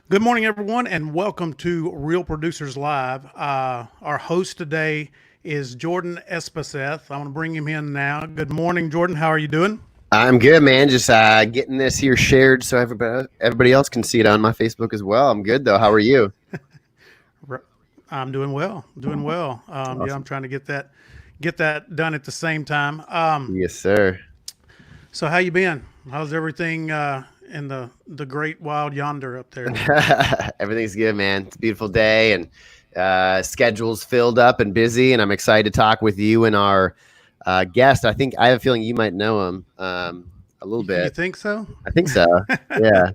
Good morning, everyone, and welcome to Real Producers Live. Our host today is Jordan Espeseth. I'm going to bring him in now. Good morning, Jordan. How are you doing? I'm good, man. Just getting this here shared so everybody else can see it on my Facebook as well. I'm good though. How are you? I'm doing well. Doing well. Yeah, I'm Awesome. trying to get that done at the same time. Yes, sir. So, how you been? How's everything in the great wild yonder up there? Everything's good, man. It's a beautiful day and schedule's filled up and busy, and I'm excited to talk with you and our guest. I have a feeling you might know him a little You bit. think so? I think so. Yeah.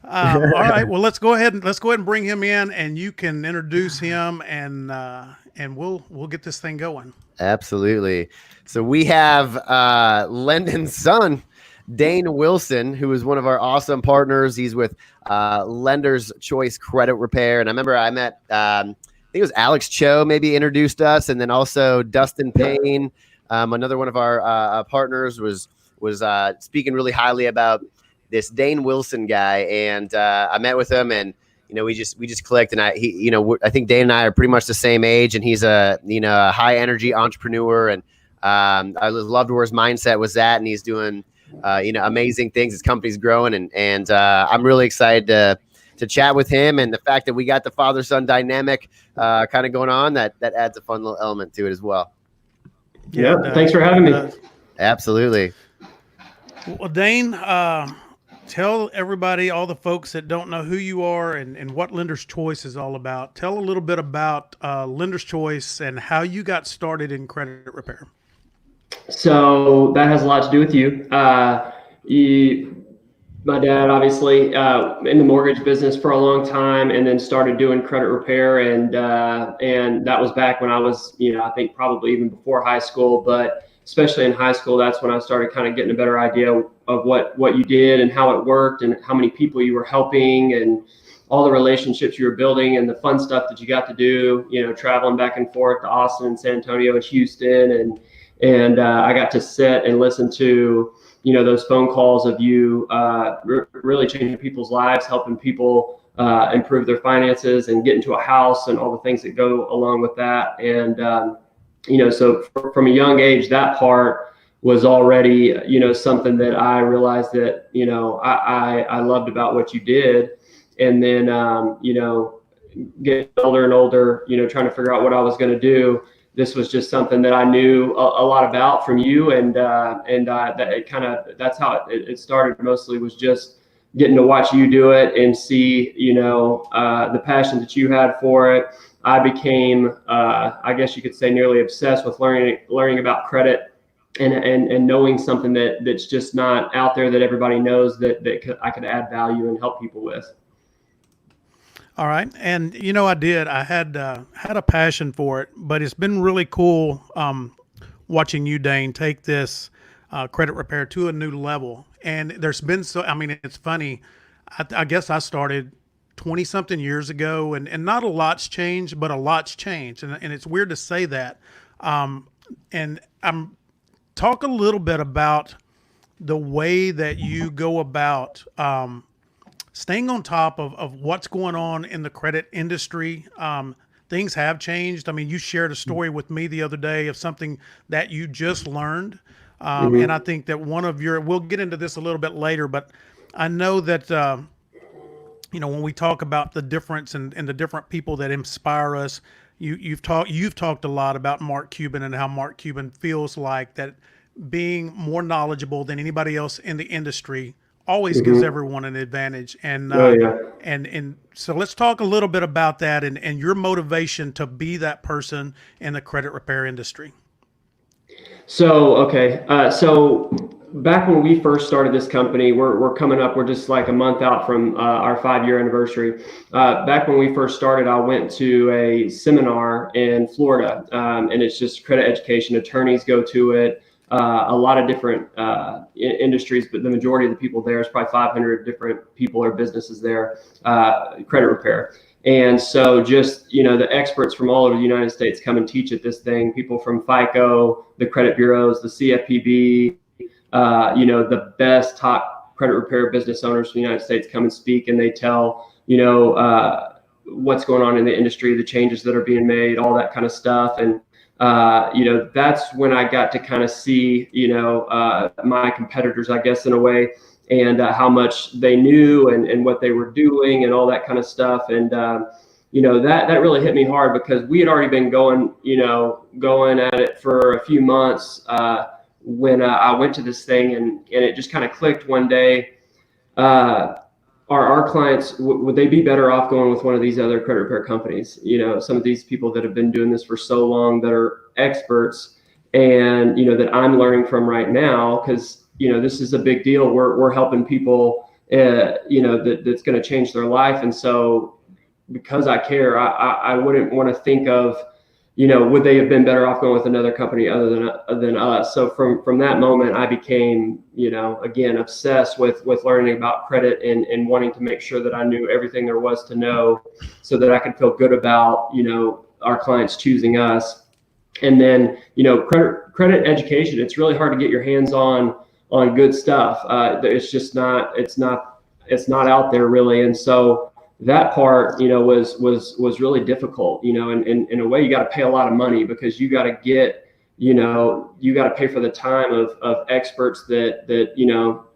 All right. Well, let's go ahead and bring him in, and you can introduce him, and we'll get this thing going. Absolutely. So we have Lendon's son, Dane Wilson, who is one of our awesome partners. He's with Lender's Choice Credit Repair. And I remember I met, I think it was Alex Cho maybe introduced us. And then also Dustin Payne, another one of our partners, was speaking really highly about this Dane Wilson guy. And I met with him, and we just clicked, and I think Dane and I are pretty much the same age, and he's a high energy entrepreneur, and I loved where his mindset was at, and he's doing amazing things. His company's growing, and I'm really excited to chat with him, and the fact that we got the father son dynamic kind of going on, that adds a fun little element to it as well. Yeah, thanks for having me. Absolutely. Well, Dane, tell everybody, all the folks that don't know who you are and what Lender's Choice is all about. Tell a little bit about Lender's Choice and how you got started in credit repair. So that has a lot to do with you. My dad, obviously, in the mortgage business for a long time, and then started doing credit repair, and that was back when I was, I think probably even before high school, but especially in high school, that's when I started kind of getting a better idea of what you did and how it worked and how many people you were helping and all the relationships you were building and the fun stuff that you got to do, traveling back and forth to Austin and San Antonio and Houston. And I got to sit and listen to, those phone calls of you really changing people's lives, helping people improve their finances and get into a house and all the things that go along with that. And, so from a young age, that part was already, something that I realized that, I loved about what you did. And then, getting older and older, trying to figure out what I was going to do. This was just something that I knew a lot about from you, and that's how it started. Mostly was just getting to watch you do it and see, the passion that you had for it. I became, I guess you could say, nearly obsessed with learning about credit and knowing something that's just not out there that everybody knows that I could add value and help people with. All right, and I had a passion for it, but it's been really cool watching you, Dane, take this credit repair to a new level. And there's been it's funny. I guess I started 20 something years ago, and not a lot's changed, but a lot's changed, and it's weird to say that. And I'm talk a little bit about the way that you go about staying on top of what's going on in the credit industry. Things have changed. I mean, you shared a story with me the other day of something that you just learned. And I think that we'll get into this a little bit later, but I know that, when we talk about the difference and the different people that inspire us, you've talked a lot about Mark Cuban and how Mark Cuban feels like that being more knowledgeable than anybody else in the industry always gives everyone an advantage. And and so let's talk a little bit about that and your motivation to be that person in the credit repair industry. So back when we first started this company, we're coming up. We're just like a month out from our 5-year anniversary. Back when we first started, I went to a seminar in Florida, and it's just credit education. Attorneys go to it. A lot of different industries, but the majority of the people there is probably 500 different people or businesses there, credit repair. And so just, the experts from all over the United States come and teach at this thing, people from FICO, the credit bureaus, the CFPB, the best top credit repair business owners from the United States come and speak, and they tell what's going on in the industry, the changes that are being made, all that kind of stuff. And, that's when I got to kind of see, my competitors, I guess, in a way, and how much they knew and what they were doing and all that kind of stuff. And, that really hit me hard because we had already been going at it for a few months when I went to this thing, and it just kind of clicked one day. Our clients, would they be better off going with one of these other credit repair companies? Some of these people that have been doing this for so long, that are experts, and that I'm learning from right now, because this is a big deal. We're helping people, that's going to change their life, and so because I care, I wouldn't want to think of, would they have been better off going with another company other than us? So from that moment, I became, again, obsessed with learning about credit and wanting to make sure that I knew everything there was to know, so that I could feel good about, our clients choosing us. And then, credit education, it's really hard to get your hands on good stuff. It's just not out there really. And so that part, was really difficult, and in a way you got to pay a lot of money, because you got to get, you got to pay for the time of experts that,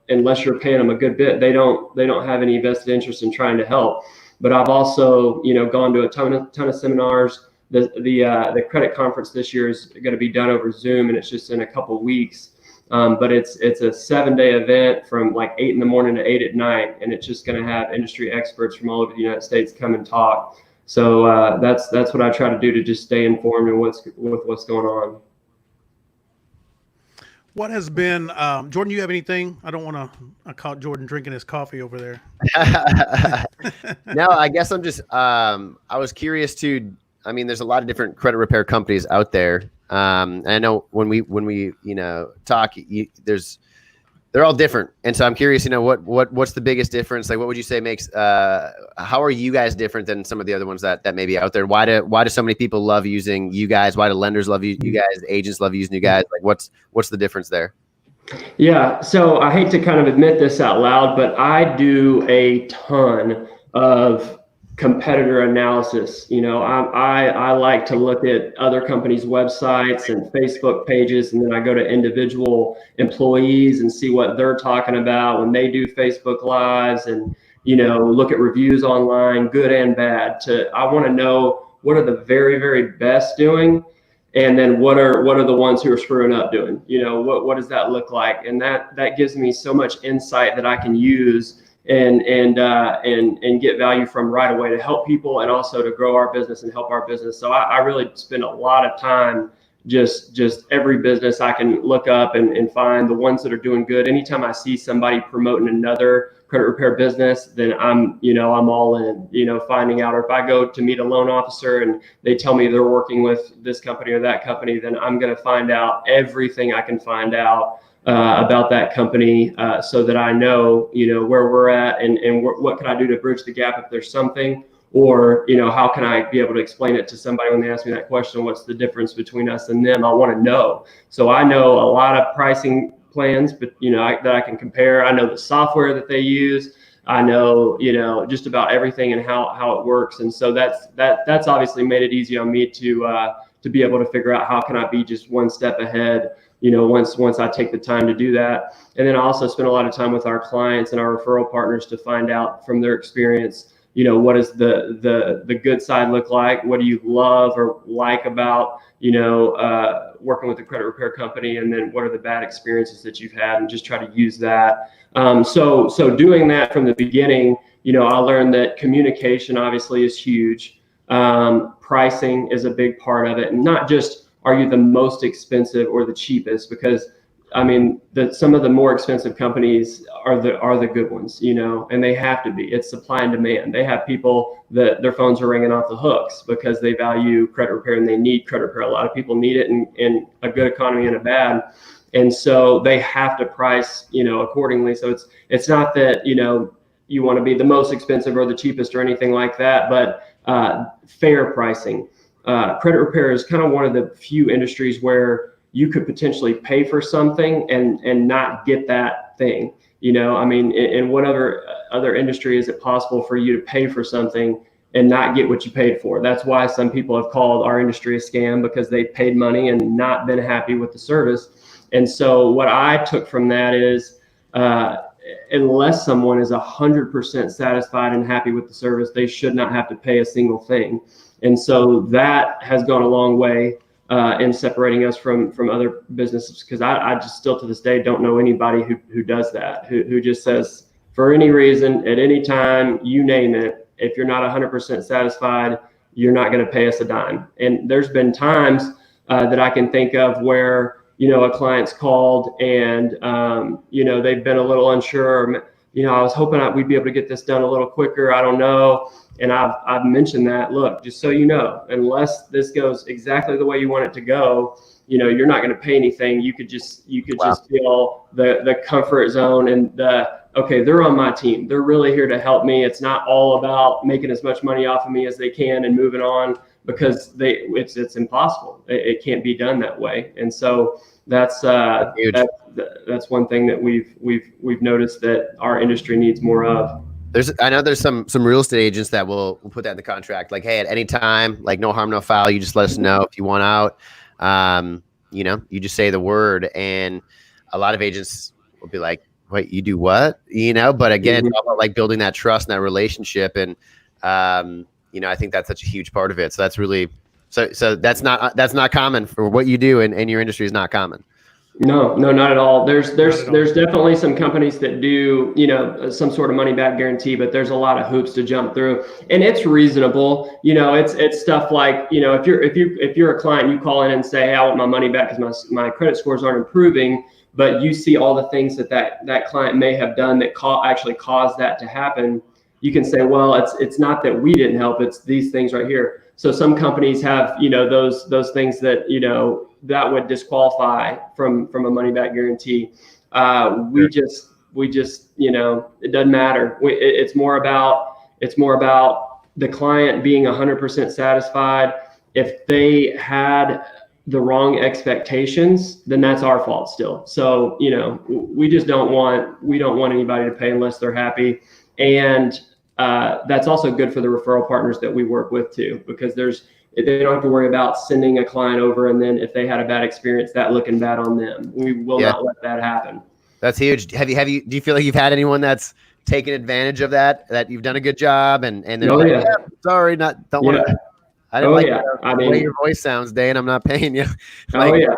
unless you're paying them a good bit, they don't have any vested interest in trying to help. But I've also, gone to a ton of seminars. The credit conference this year is going to be done over Zoom, and it's just in a couple of weeks. But it's a 7-day event from like 8 in the morning to 8 at night, and it's just going to have industry experts from all over the United States come and talk. So that's what I try to do to just stay informed in what's going on. What has been, Jordan, you have anything? I caught Jordan drinking his coffee over there. No, I guess I'm just, I was curious too. I mean, there's a lot of different credit repair companies out there. And I know when we talk, they're all different. And so I'm curious, what's the biggest difference? Like, what would you say makes, how are you guys different than some of the other ones that may be out there? Why do so many people love using you guys? Why do lenders love you guys? Agents love using you guys? Like, what's the difference there? Yeah. So I hate to kind of admit this out loud, but I do a ton of competitor analysis. I like to look at other companies' websites and Facebook pages, and then I go to individual employees and see what they're talking about when they do Facebook Lives, and look at reviews online, good and bad. I want to know, what are the very, very best doing, and then what are the ones who are screwing up doing? What does that look like? And that gives me so much insight that I can use and get value from right away to help people, and also to grow our business and help our business. So I really spend a lot of time just every business I can look up and find the ones that are doing good. Anytime I see somebody promoting another credit repair business, then I'm all in, finding out. Or if I go to meet a loan officer and they tell me they're working with this company or that company, then I'm going to find out everything I can find out about that company, so that I know, where we're at, and what can I do to bridge the gap if there's something, or, how can I be able to explain it to somebody when they ask me that question, what's the difference between us and them? I want to know. So I know a lot of pricing plans, but, that I can compare. I know the software that they use. I know, just about everything and how it works. And so that's obviously made it easy on me to be able to figure out how can I be just one step ahead, once I take the time to do that. And then I also spend a lot of time with our clients and our referral partners to find out from their experience, what does the good side look like? What do you love or like about, working with a credit repair company? And then what are the bad experiences that you've had, and just try to use that. So doing that from the beginning, I learned that communication obviously is huge. Pricing is a big part of it, and not just, are you the most expensive or the cheapest? Because some of the more expensive companies are the good ones, and they have to be. It's supply and demand. They have people that their phones are ringing off the hooks because they value credit repair and they need credit repair. A lot of people need it in a good economy and a bad. And so they have to price, accordingly. So it's not that, you want to be the most expensive or the cheapest or anything like that, but fair pricing. Credit repair is kind of one of the few industries where you could potentially pay for something and not get that thing. I mean, in what other industry is it possible for you to pay for something and not get what you paid for? That's why some people have called our industry a scam, because they paid money and not been happy with the service. And so what I took from that is, unless someone is 100% satisfied and happy with the service, they should not have to pay a single thing. And so that has gone a long way in separating us from other businesses, because I just still to this day don't know anybody who does that, who just says, for any reason, at any time, you name it, if you're not 100% satisfied, you're not going to pay us a dime. And there's been times that I can think of where, a client's called and, they've been a little unsure. I was hoping we'd be able to get this done a little quicker. I don't know. And I've mentioned that, look, just so you know, unless this goes exactly the way you want it to go, you're not going to pay anything. You could just feel the comfort zone and okay, they're on my team. They're really here to help me. It's not all about making as much money off of me as they can and moving on, because it's impossible. It can't be done that way. And so that's one thing that we've noticed that our industry needs more of. I know there's some real estate agents that will put that in the contract, like, hey, at any time, like, no harm, no foul. You just let us know if you want out. You just say the word, and a lot of agents will be like, wait, you do what? But again, it's all about like building that trust and that relationship. And, I think that's such a huge part of it. So that's really, so that's not common for what you do, and your industry is not common. No, not at all. There's definitely some companies that do, some sort of money back guarantee, but there's a lot of hoops to jump through, and it's reasonable. It's stuff like, if you're a client, you call in and say, hey, I want my money back because my credit scores aren't improving, but you see all the things that client may have done that actually caused that to happen. You can say, well, it's not that we didn't help, it's these things right here. So some companies have, those things that, that would disqualify from a money back guarantee. We just, it doesn't matter. It's more about the client being 100% satisfied. If they had the wrong expectations, then that's our fault still. So, we don't want anybody to pay unless they're happy. And that's also good for the referral partners that we work with too, because they don't have to worry about sending a client over, and then if they had a bad experience, that looking bad on them. We will not let that happen. That's huge. Do you feel like you've had anyone that's taken advantage of that you've done a good job and then sorry, don't want to, I didn't the way your voice sounds, Dane, I'm not paying you. Yeah.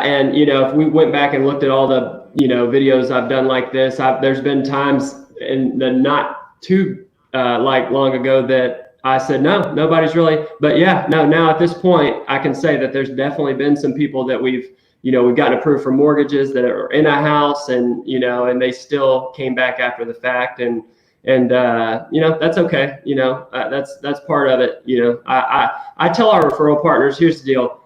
And, if we went back and looked at all the, videos I've done like this, there's been times in the not too long ago that I said, no, nobody's really, but now at this point, I can say that there's definitely been some people that we've gotten approved for mortgages that are in a house, and, and they still came back after the fact. And that's okay. That's part of it. I tell our referral partners, here's the deal.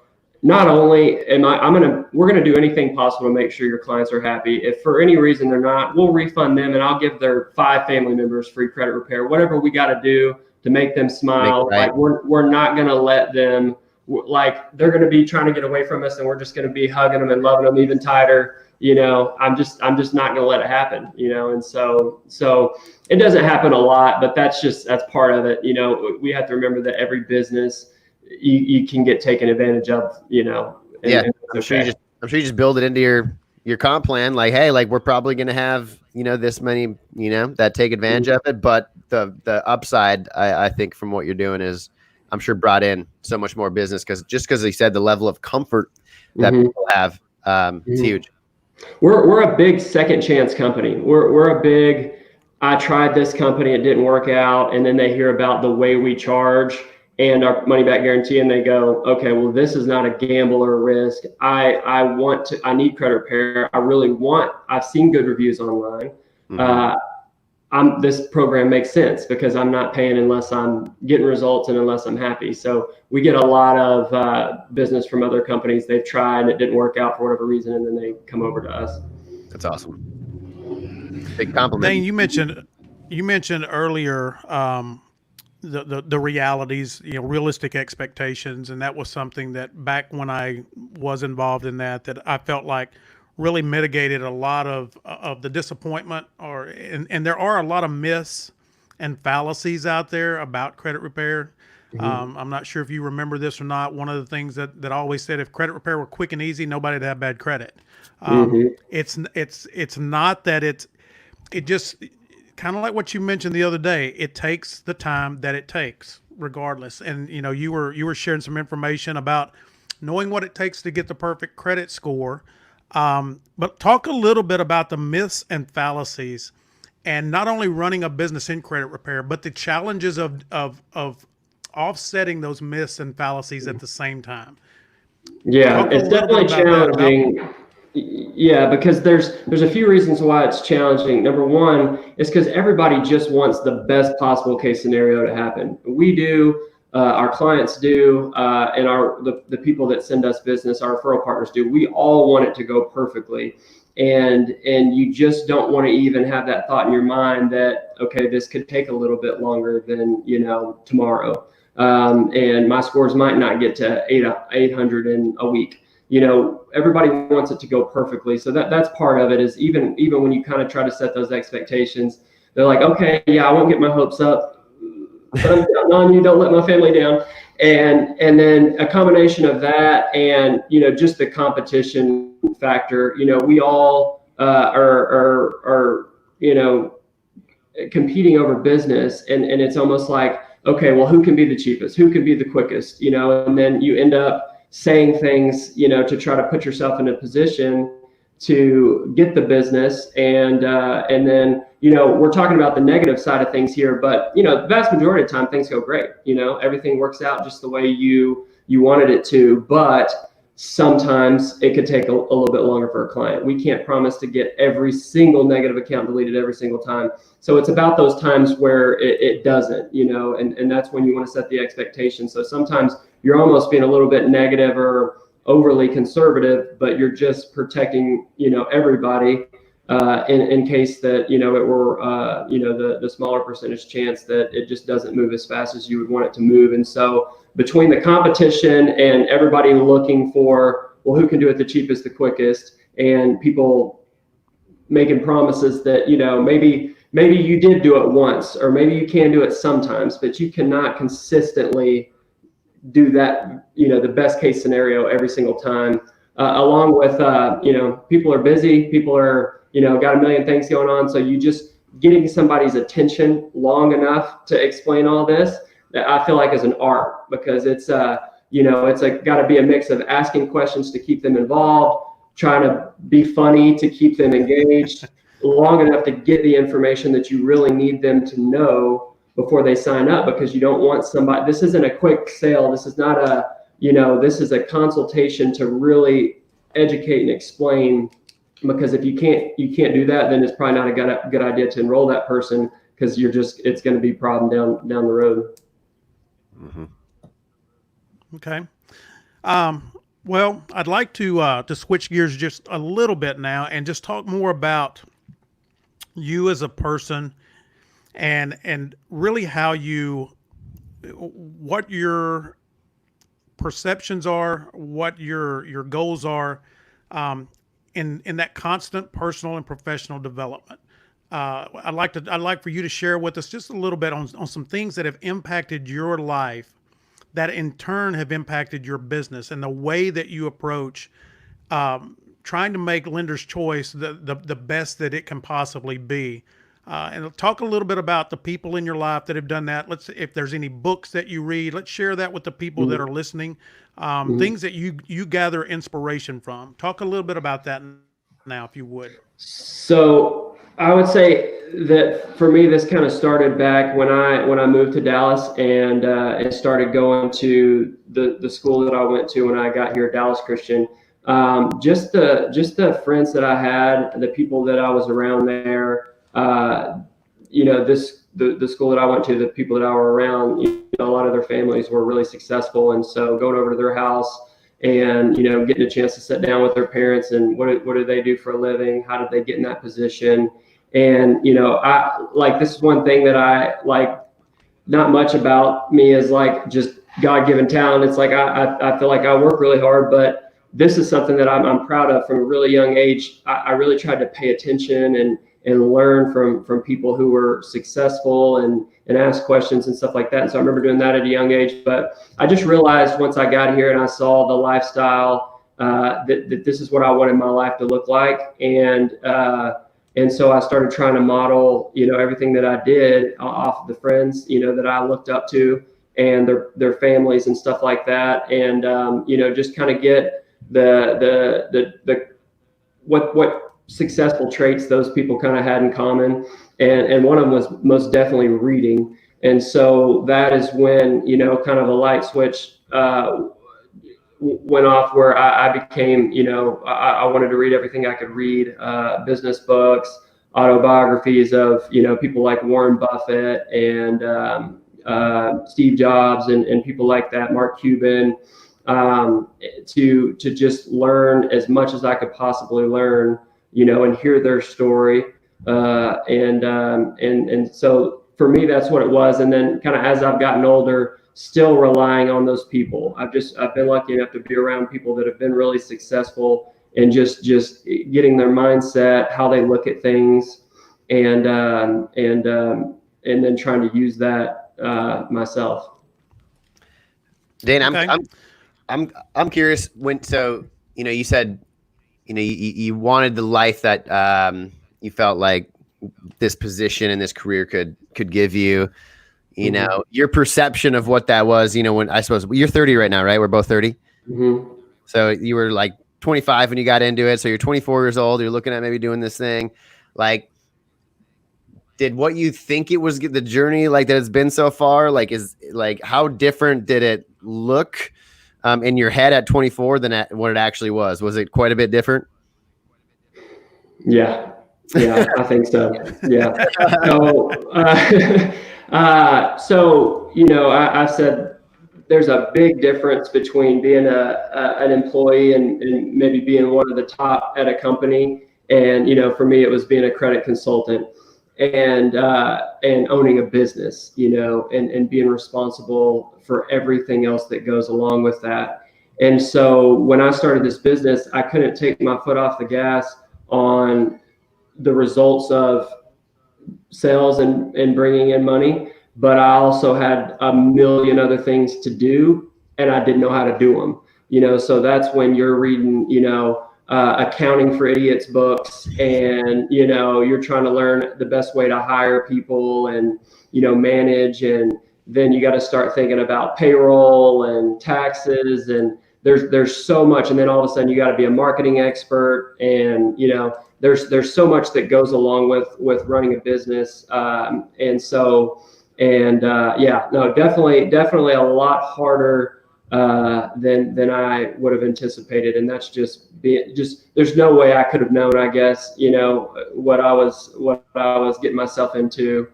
Not only we're going to do anything possible to make sure your clients are happy. If for any reason they're not, we'll refund them, and I'll give their 5 family members free credit repair, whatever we got to do to make them smile. Like we're not going to let them, like they're going to be trying to get away from us, and we're just going to be hugging them and loving them even tighter. I'm just not going to let it happen, and so it doesn't happen a lot, but that's part of it. We have to remember that every business you can get taken advantage of, I'm sure you just build it into your comp plan. Like, hey, like we're probably going to have, this many, that take advantage of it. But the upside, I think from what you're doing is, I'm sure brought in so much more business because they said the level of comfort that people have is huge. We're a big second chance company. We're a big, I tried this company, it didn't work out. And then they hear about the way we charge and our money back guarantee, and they go, okay, well, this is not a gamble or a risk. I need credit repair. I've seen good reviews online. This program makes sense because I'm not paying unless I'm getting results and unless I'm happy. So we get a lot of business from other companies. They've tried, it didn't work out for whatever reason, and then they come over to us. That's awesome. Big compliment. Dane, you mentioned earlier the realities, realistic expectations, and that was something that back when I was involved in that I felt like really mitigated a lot of the disappointment, and there are a lot of myths and fallacies out there about credit repair. I'm not sure if you remember this or not. One of the things that I always said, if credit repair were quick and easy, nobody'd have bad credit. It's not that it just kind of like what you mentioned the other day. It takes the time that it takes, regardless. And you were sharing some information about knowing what it takes to get the perfect credit score. But talk a little bit about the myths and fallacies, and not only running a business in credit repair, but the challenges of offsetting those myths and fallacies at the same time. Yeah, Talk a it's little bit definitely about that, challenging. Yeah, because there's a few reasons why it's challenging. Number one is because everybody just wants the best possible case scenario to happen. We do, our clients do, and the people that send us business, our referral partners do. We all want it to go perfectly, and you just don't want to even have that thought in your mind that, okay, this could take a little bit longer than tomorrow, and my scores might not get to 800 in a week. Everybody wants it to go perfectly. So that's part of it, is even when you kind of try to set those expectations, they're like, okay, yeah, I won't get my hopes up, but I'm counting on you. Don't let my family down. And then a combination of that and, just the competition factor, we all are competing over business, and it's almost like, okay, well, who can be the cheapest? Who can be the quickest? And then you end up saying things, to try to put yourself in a position to get the business. And then, we're talking about the negative side of things here, but, the vast majority of the time things go great. Everything works out just the way you wanted it to, but sometimes it could take a little bit longer for a client. We can't promise to get every single negative account deleted every single time. So it's about those times where it doesn't, and that's when you want to set the expectation. So sometimes you're almost being a little bit negative or overly conservative, but you're just protecting, everybody in case that, it were, the smaller percentage chance that it just doesn't move as fast as you would want it to move. And so between the competition and everybody looking for, well, who can do it the cheapest, the quickest, and people making promises that, maybe you did do it once, or maybe you can do it sometimes, but you cannot consistently do that, the best case scenario every single time, along with, people are busy, people are, got a million things going on. So you just getting somebody's attention long enough to explain all this, that I feel like is an art, because it's, got to be a mix of asking questions to keep them involved, trying to be funny to keep them engaged long enough to get the information that you really need them to know before they sign up, because you don't want somebody, this isn't a quick sale. This is not a, this is a consultation to really educate and explain, because if you can't do that, then it's probably not a good idea to enroll that person, because it's going to be a problem down the road. Mm-hmm. Okay. Well, I'd like to switch gears just a little bit now and just talk more about you as a person, and really what your perceptions are, what your goals are, in that constant personal and professional development. I'd like for you to share with us just a little bit on some things that have impacted your life, that in turn have impacted your business, and the way that you approach trying to make Lender's Choice the best that it can possibly be. And talk a little bit about the people in your life that have done that. If there's any books that you read, let's share that with the people that are listening. Things that you gather inspiration from. Talk a little bit about that now, if you would. So I would say that for me, this kind of started back when I moved to Dallas and started going to the school that I went to when I got here, Dallas Christian. Just the friends that I had, the people that I was around there. The school that I went to, the people that I were around, a lot of their families were really successful. And so going over to their house and, getting a chance to sit down with their parents and what do they do for a living? How did they get in that position? And, this is one thing that I like, not much about me is like just God-given talent. It's like, I feel like I work really hard, but this is something that I'm proud of from a really young age. I really tried to pay attention and learn from people who were successful and ask questions and stuff like that. And so I remember doing that at a young age. But I just realized once I got here and I saw the lifestyle that this is what I wanted my life to look like. And so I started trying to model, everything that I did off of the friends, that I looked up to and their families and stuff like that. And, just kind of get what successful traits those people kind of had in common. And one of them was most definitely reading. And so that is when, kind of a light switch went off where I became, I wanted to read everything I could read, business books, autobiographies of, people like Warren Buffett and Steve Jobs and people like that, Mark Cuban, to just learn as much as I could possibly learn, and hear their story. And so for me, that's what it was. And then kind of as I've gotten older, still relying on those people. I've been lucky enough to be around people that have been really successful and just getting their mindset, how they look at things, and then trying to use that myself. Dane, Okay. I'm curious you said, you wanted the life that you felt like this position and this career could give you. Your perception of what that was, when I suppose you're 30 right now, right? We're both 30. Mm-hmm. So you were like 25 when you got into it. So you're 24 years old. You're looking at maybe doing this thing. Like, did what you think it was the journey like that it's been so far? Like, how different did it look in your head at 24 than at what it actually was? Was it quite a bit different? Yeah, I think so. Yeah. So, I said there's a big difference between being an employee and maybe being one of the top at a company. And, for me, it was being a credit consultant and owning a business, and being responsible for everything else that goes along with that. And so when I started this business, I couldn't take my foot off the gas on the results of sales and bringing in money, but I also had a million other things to do and I didn't know how to do them, so that's when you're reading, accounting for idiots books and, you're trying to learn the best way to hire people and, manage. And then you got to start thinking about payroll and taxes and there's so much. And then all of a sudden you got to be a marketing expert and, there's so much that goes along with running a business. Definitely a lot harder than I would have anticipated. And that's just there's no way I could have known, I guess, what I was getting myself into.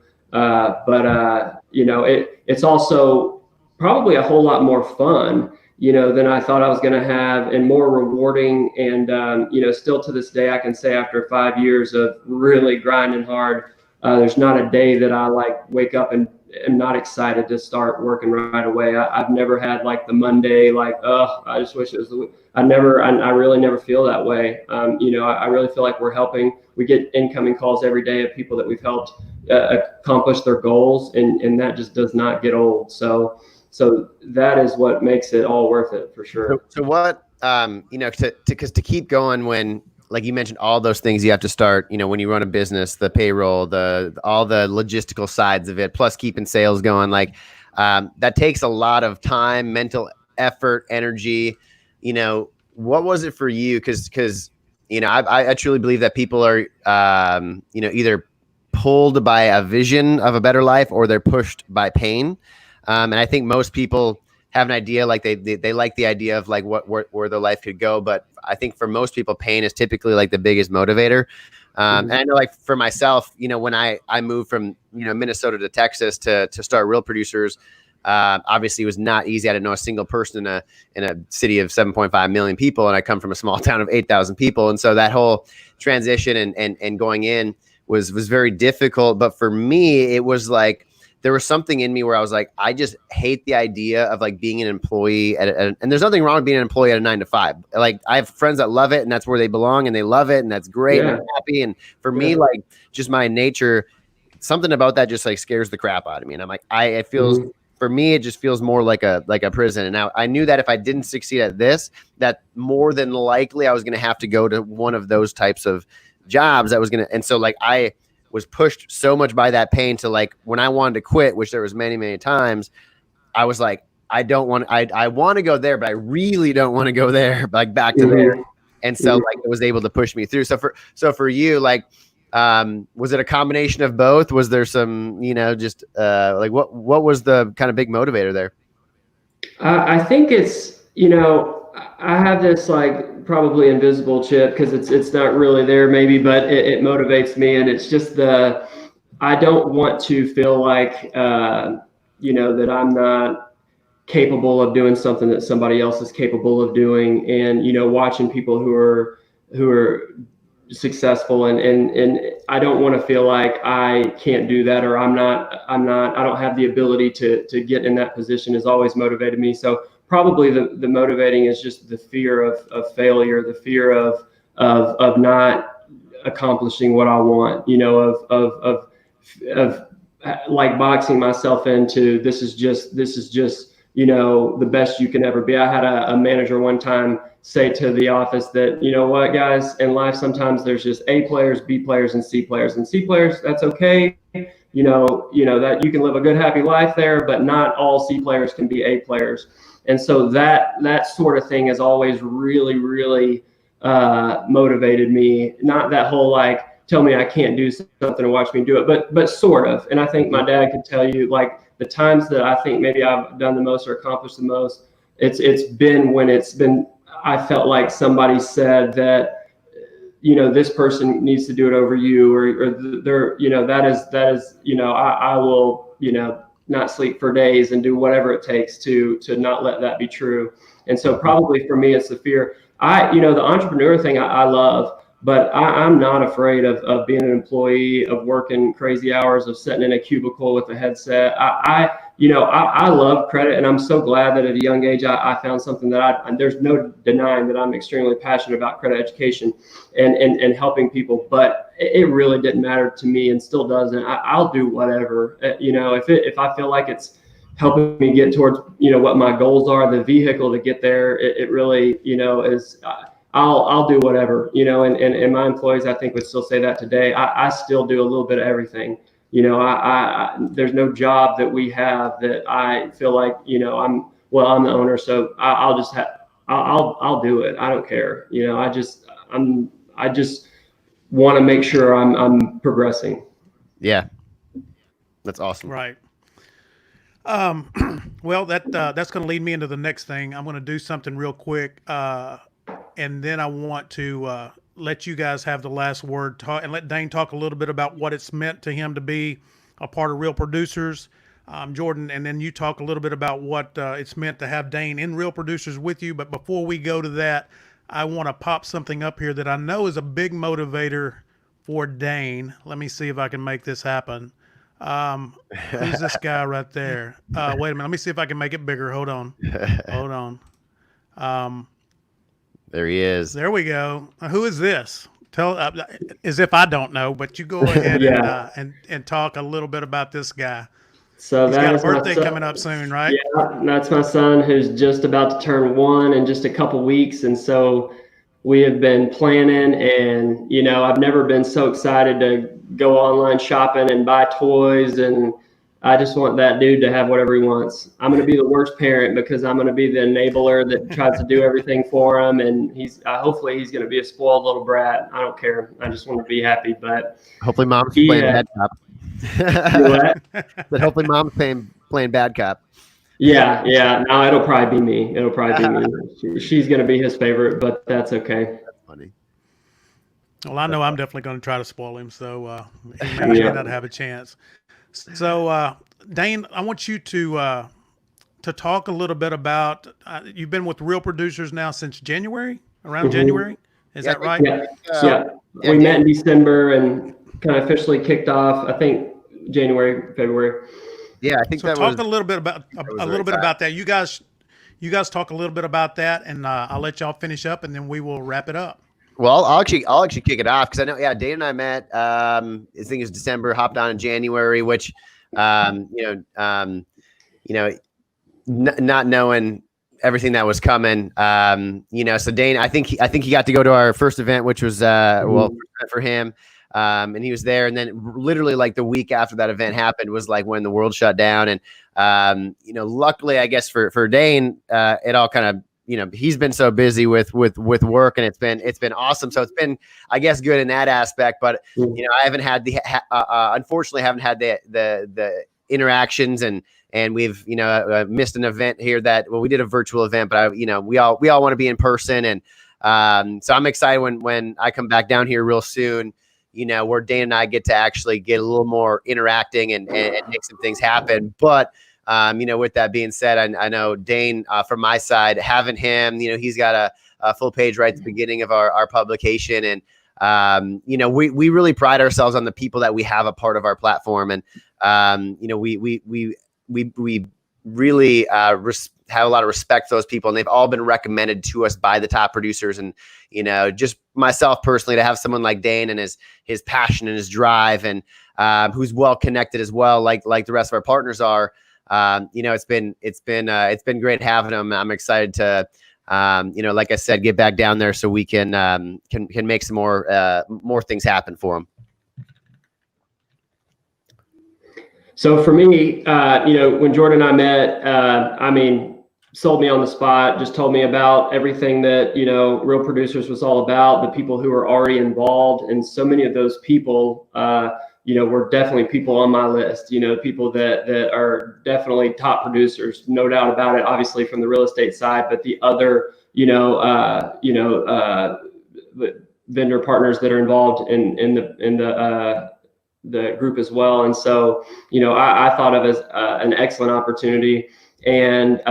It's also probably a whole lot more fun, than I thought I was going to have and more rewarding. And, still to this day, I can say after 5 years of really grinding hard, there's not a day that I wake up and am not excited to start working right away. I've never had the Monday, I just wish it was, I really never feel that way. I really feel like we're helping. We get incoming calls every day of people that we've helped accomplish their goals, and that just does not get old. So that is what makes it all worth it for sure. So what, because to keep going when, like you mentioned, all those things you have to start, when you run a business, the payroll, all the logistical sides of it, plus keeping sales going, that takes a lot of time, mental effort, energy. What was it for you? Because I truly believe that people are, either pulled by a vision of a better life or they're pushed by pain. And I think most people have an idea, they like the idea of where their life could go. But I think for most people, pain is typically the biggest motivator. And I know for myself, when I moved from, Minnesota to Texas to start Real Producers, obviously it was not easy. I didn't know a single person in a city of 7.5 million people. And I come from a small town of 8,000 people. And so that whole transition and going in was very difficult. But for me, it was there was something in me where I was like, I just hate the idea of like being an employee and there's nothing wrong with being an employee at a 9 to 5. Like I have friends that love it and that's where they belong and they love it and that's great and I'm happy. And for me, like just my nature, something about that just like scares the crap out of me. And I'm like, it feels for me, it just feels more like a prison. And now I knew that if I didn't succeed at this, that more than likely I was going to have to go to one of those types of jobs that was going to, and so like I was pushed so much by that pain to like when I wanted to quit, which there was many, many times, I was like, I want to go there, but I really don't want to go there, like back to there. And so like it was able to push me through. So for you, like, was it a combination of both? Was there some, just like what was the kind of big motivator there? I think it's, I have this like probably invisible chip because it's not really there maybe, but it motivates me. And it's just I don't want to feel like, that I'm not capable of doing something that somebody else is capable of doing. And, watching people who are successful and I don't want to feel like I can't do that or I don't have the ability to get in that position has always motivated me. So probably the motivating is just the fear of failure, the fear of not accomplishing what I want, of like boxing myself into this is just the best you can ever be. I had a manager one time say to the office that, what, guys, in life, sometimes there's just A players, B players, and C players. And C players, that's okay. That you can live a good, happy life there, but not all C players can be A players. And so that sort of thing has always really, really motivated me. Not that whole like, tell me I can't do something and watch me do it, but sort of. And I think my dad could tell you, like, the times that I think maybe I've done the most or accomplished the most, it's been when I felt like somebody said that, this person needs to do it over you, or they're, that is, I will, not sleep for days and do whatever it takes to not let that be true. And so probably for me, it's the fear. The entrepreneur thing I love, but I'm not afraid of being an employee, of working crazy hours, of sitting in a cubicle with a headset. I love credit, and I'm so glad that at a young age I found something that there's no denying that I'm extremely passionate about credit education and helping people. But it really didn't matter to me, and still doesn't. I'll do whatever. If I feel like it's helping me get towards what my goals are, the vehicle to get there, it really is. I'll do whatever, and my employees, I think, would still say that today. I still do a little bit of everything. There's no job that we have that I feel like, I'm the owner, so I'll do it. I don't care. I just want to make sure I'm progressing. Yeah. That's awesome. Right. Well, that's going to lead me into the next thing. I'm going to do something real quick. And then I want to let you guys have the last word and let Dane talk a little bit about what it's meant to him to be a part of Real Producers, Jordan, and then you talk a little bit about what it's meant to have Dane in Real Producers with you. But before we go to that, I want to pop something up here that I know is a big motivator for Dane. Let me see if I can make this happen. Who's this guy right there? Wait a minute. Let me see if I can make it bigger. Hold on. There he is. There we go. Who is this? Tell as if I don't know, but you go ahead and talk a little bit about this guy. So he's got a birthday coming up soon, right? Yeah, that's my son who's just about to turn 1 in just a couple weeks, and so we have been planning. And I've never been so excited to go online shopping and buy toys, and I just want that dude to have whatever he wants. I'm going to be the worst parent because I'm going to be the enabler that tries to do everything for him. And hopefully he's going to be a spoiled little brat. I don't care. I just want to be happy. But hopefully mom's playing bad cop. But hopefully mom's playing bad cop. Yeah. No, it'll probably be me. She's going to be his favorite, but that's okay. That's funny. Well, I know I'm definitely going to try to spoil him, so he may not have a chance. So, Dane, I want you to talk a little bit about. You've been with Real Producers now since January, around January. Is that right? Yeah. We met in December and kind of officially kicked off, I think, January, February. Yeah, I think So that talk was, a little bit about very that. You guys talk a little bit about that, and I'll let y'all finish up, and then we will wrap it up. well, I'll actually kick it off because I know, yeah, Dane and I met, I think it was December, hopped on in January, which, you know, not knowing everything that was coming, so Dane, I think he got to go to our first event, which was, first event for him. And he was there. And then literally like the week after that event happened was like when the world shut down. And, luckily, I guess for Dane, it all kind of, he's been so busy with work, and it's been awesome. So it's been, I guess, good in that aspect, but I haven't had unfortunately haven't had the interactions, and we've, missed an event here we did a virtual event, but we all want to be in person. And, so I'm excited when I come back down here real soon, where Dane and I get to actually get a little more interacting and make some things happen. But, with that being said, I know Dane, from my side, having him, he's got a full page right at the beginning of our publication. And, we really pride ourselves on the people that we have a part of our platform. And, we really have a lot of respect for those people, and they've all been recommended to us by the top producers. And just myself personally, to have someone like Dane and his passion and his drive, and who's well connected as well, like the rest of our partners are. It's been great having him. I'm excited to like I said, get back down there so we can make some more things happen for him. So for me, when Jordan and I met, sold me on the spot, just told me about everything that, Real Producers was all about, the people who were already involved. And so many of those people, were definitely people on my list, people that are definitely top producers, no doubt about it, obviously from the real estate side, but the other, the vendor partners that are involved in the group as well. And so, I thought of as an excellent opportunity. And,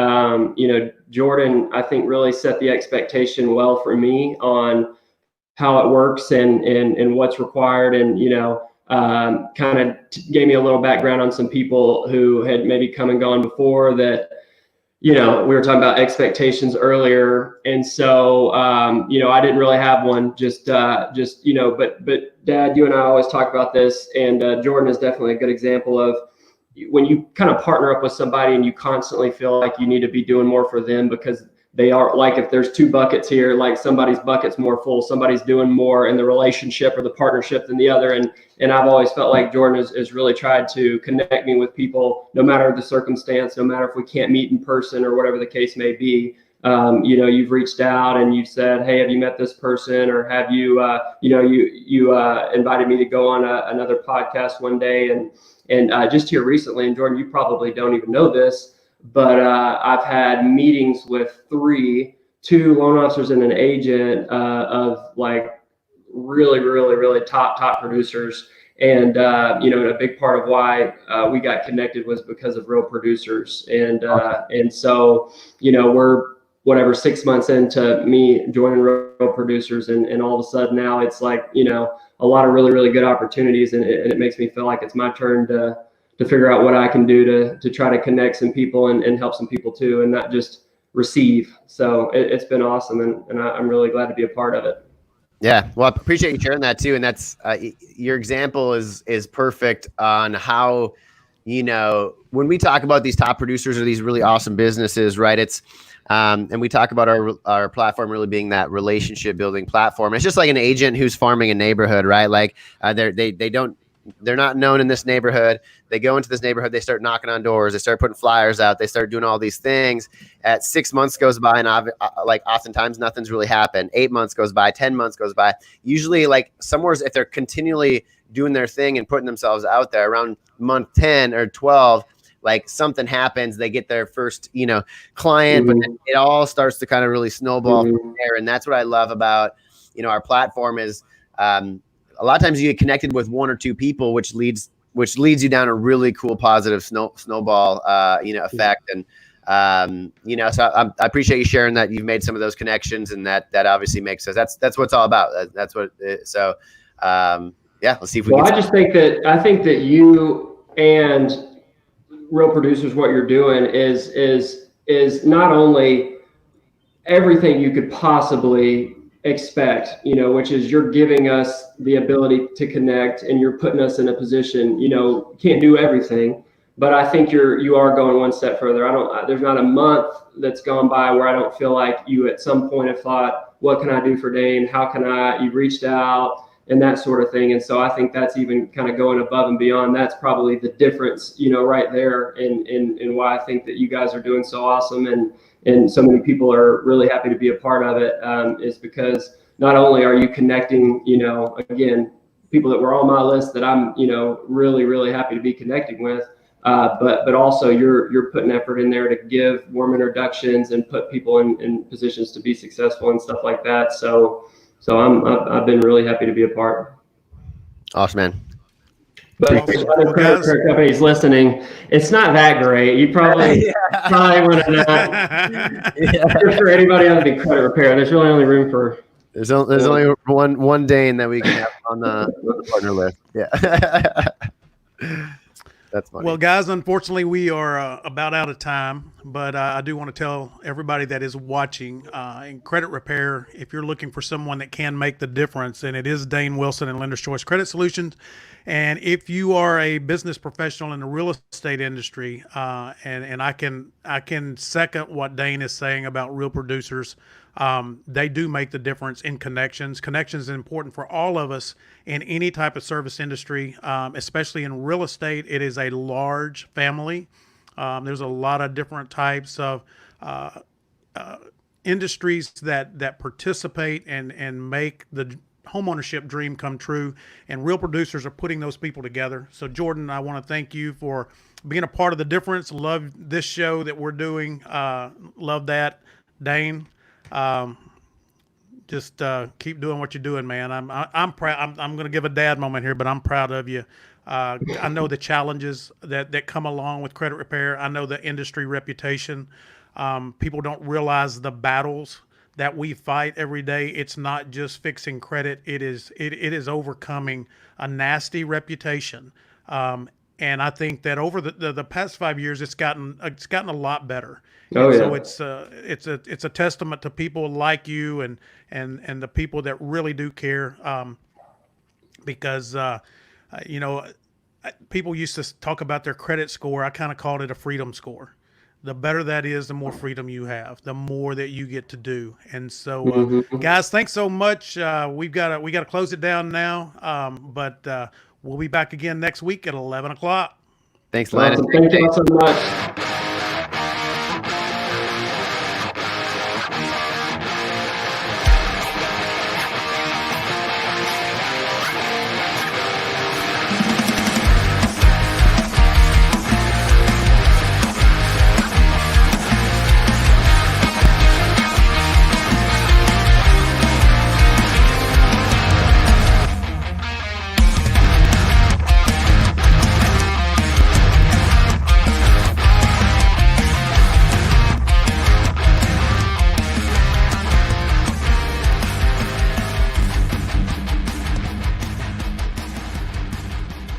Jordan, I think, really set the expectation well for me on how it works and what's required. And, kind of gave me a little background on some people who had maybe come and gone before that. We were talking about expectations earlier. And so, I didn't really have one, but Dad, you and I always talk about this, and Jordan is definitely a good example of when you kind of partner up with somebody and you constantly feel like you need to be doing more for them because they are, like, if there's two buckets here, like somebody's bucket's more full, somebody's doing more in the relationship or the partnership than the other. And I've always felt like Jordan has really tried to connect me with people, no matter the circumstance, no matter if we can't meet in person or whatever the case may be. You've reached out and you've said, hey, have you met this person? Or have you, you invited me to go on another podcast one day. And just here recently, and Jordan, you probably don't even know this, but I've had meetings with two loan officers and an agent of like really, really, really top producers. And, a big part of why we got connected was because of Real Producers. And so, we're 6 months into me joining Real Producers, and all of a sudden now it's like, a lot of really, really good opportunities. And it makes me feel like it's my turn to figure out what I can do to try to connect some people and help some people too, and not just receive. So it's been awesome. And I'm really glad to be a part of it. Yeah. Well, I appreciate you sharing that too. And that's, your example is perfect on how, when we talk about these top producers or these really awesome businesses, right? It's, and we talk about our platform really being that relationship building platform. It's just like an agent who's farming a neighborhood, right? Like they're not known in this neighborhood. They go into this neighborhood, they start knocking on doors, they start putting flyers out, they start doing all these things. At 6 months goes by, and oftentimes nothing's really happened. 8 months goes by, 10 months goes by. Usually, like somewhere, if they're continually doing their thing and putting themselves out there, around month 10 or 12, like something happens, they get their first, client, but then it all starts to kind of really snowball from there. And that's what I love about, our platform is, a lot of times you get connected with one or two people, which leads you down a really cool, positive snowball, effect. And, so I appreciate you sharing that you've made some of those connections, and that obviously makes us, that's what it's all about. That's what, so, yeah, let's see if we can. Well, I think that you and Real Producers, what you're doing is not only everything you could possibly expect, which is you're giving us the ability to connect, and you're putting us in a position, can't do everything, but I think you are going one step further. There's not a month that's gone by where I don't feel like you at some point have thought, what can I do for Dane? How can you've reached out and that sort of thing. And so I think that's even kind of going above and beyond. That's probably the difference, right there, and why I think that you guys are doing so awesome. And so many people are really happy to be a part of it, is because not only are you connecting, again, people that were on my list that I'm, really, really happy to be connecting with, but also you're putting effort in there to give warm introductions and put people in positions to be successful and stuff like that. So I've been really happy to be a part. Awesome, man. But if other credit repair companies listening, it's not that great. You probably want to know. For anybody other than credit repair, there's really only room for. There's only one Dane that we can have on the partner list. Yeah. That's funny. Well, guys, unfortunately, we are about out of time, but I do want to tell everybody that is watching, in credit repair, if you're looking for someone that can make the difference, and it is Dane Wilson and Lender's Choice Credit Solutions. And if you are a business professional in the real estate industry, and I can second what Dane is saying about Real Producers, they do make the difference in connections. Connections is important for all of us in any type of service industry, especially in real estate. It is a large family. There's a lot of different types of industries that participate and make the homeownership dream come true, and Real Producers are putting those people together. So Jordan, I want to thank you for being a part of the difference. Love this show that we're doing. Love that. Dane, just keep doing what you're doing, man. I'm proud. I'm going to give a dad moment here, but I'm proud of you. I know the challenges that come along with credit repair. I know the industry reputation. People don't realize the battles that we fight every day. It's not just fixing credit. It is overcoming a nasty reputation. And I think that over the past 5 years, it's gotten a lot better. So it's a testament to people like you and the people that really do care. Because people used to talk about their credit score. I kind of called it a freedom score. The better that is, the more freedom you have, the more that you get to do. And so, guys, thanks so much. We got to close it down now. But we'll be back again next week at 11 o'clock. Thanks, Lendon. Thank you so much.